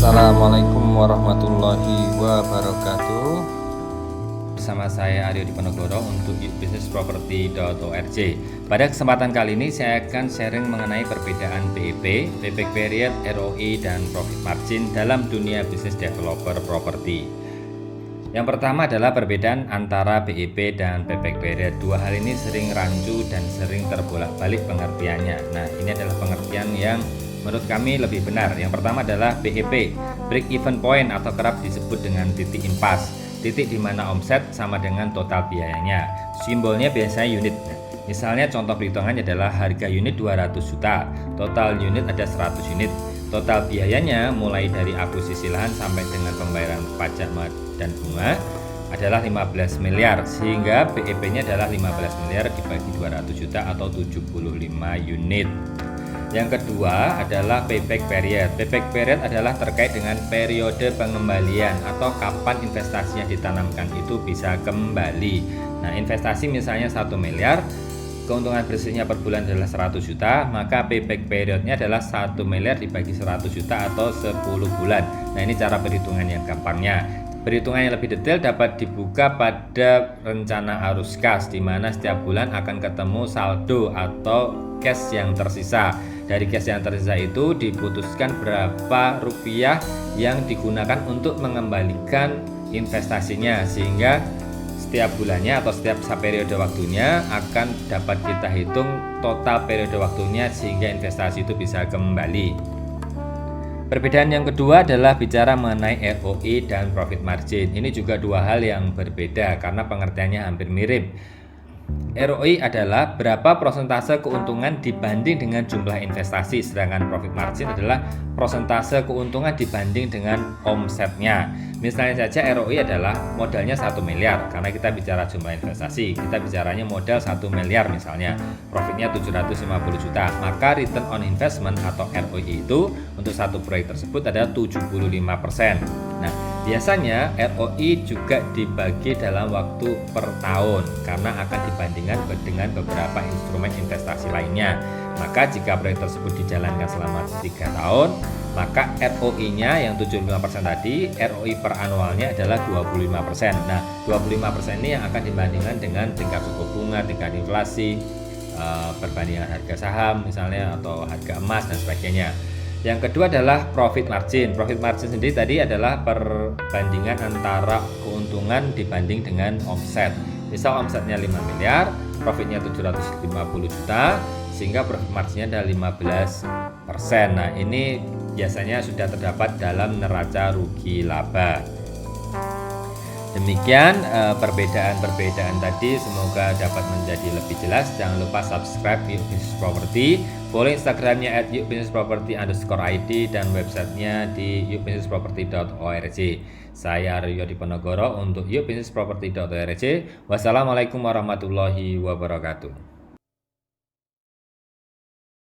Assalamualaikum warahmatullahi wabarakatuh. Bersama saya Aryo Diponegoro untuk yukbisnisproperty.org. Pada kesempatan kali ini saya akan sharing mengenai perbedaan PEP, payback period, ROI, dan profit margin dalam dunia bisnis developer properti. Yang pertama adalah perbedaan antara PEP dan payback period. Dua hal ini sering rancu dan sering terbolak-balik pengertiannya. Nah, ini adalah pengertian yang menurut kami lebih benar. Yang pertama adalah BEP, break even point, atau kerap disebut dengan titik impas, titik di mana omset sama dengan total biayanya. Simbolnya biasanya unit. Misalnya contoh perhitungannya adalah harga unit 200 juta, total unit ada 100 unit. Total biayanya mulai dari akuisisi lahan sampai dengan pembayaran pajak dan bunga adalah 15 miliar, sehingga BEP-nya adalah 15 miliar dibagi 200 juta atau 75 unit. Yang kedua adalah payback period. Payback period adalah terkait dengan periode pengembalian atau kapan investasinya ditanamkan itu bisa kembali. Nah, investasi misalnya 1 miliar, keuntungan bersihnya per bulan adalah 100 juta, maka payback periodnya adalah 1 miliar dibagi 100 juta atau 10 bulan. Nah, ini cara perhitungan yang gampangnya. Perhitungan yang lebih detail dapat dibuka pada rencana arus kas, di mana setiap bulan akan ketemu saldo atau cash yang tersisa. Dari cash yang tersisa itu diputuskan berapa rupiah yang digunakan untuk mengembalikan investasinya, sehingga setiap bulannya atau setiap periode waktunya akan dapat kita hitung total periode waktunya sehingga investasi itu bisa kembali. Perbedaan yang kedua adalah bicara mengenai ROI dan profit margin. Ini juga dua hal yang berbeda karena pengertiannya hampir mirip. ROI adalah berapa persentase keuntungan dibanding dengan jumlah investasi, sedangkan profit margin adalah persentase keuntungan dibanding dengan omsetnya. Misalnya saja ROI adalah modalnya 1 miliar, karena kita bicara jumlah investasi, kita bicaranya modal 1 miliar misalnya, profitnya 750 juta, maka return on investment atau ROI itu untuk satu proyek tersebut adalah 75%. Nah, biasanya ROI juga dibagi dalam waktu per tahun karena akan dibandingkan dengan beberapa instrumen investasi lainnya. Maka jika proyek tersebut dijalankan selama 3 tahun, maka ROI-nya yang 75% tadi, ROI per annualnya adalah 25%. Nah, 25% ini yang akan dibandingkan dengan tingkat suku bunga, tingkat inflasi, perbandingan harga saham misalnya, atau harga emas dan sebagainya. Yang kedua adalah profit margin. Profit margin sendiri tadi adalah perbandingan antara keuntungan dibanding dengan omset. Misal omsetnya 5 miliar, profitnya 750 juta, sehingga profit marginnya adalah 15%. Nah, ini biasanya sudah terdapat dalam neraca rugi laba. Demikian perbedaan-perbedaan tadi, semoga dapat menjadi lebih jelas. Jangan lupa subscribe Yuk Bisnis Property, follow Instagramnya @yukbisnisproperty_id, dan websitenya di yukbisnisproperty.org. Saya Aryo Diponegoro untuk yukbisnisproperty.org. Wassalamualaikum warahmatullahi wabarakatuh.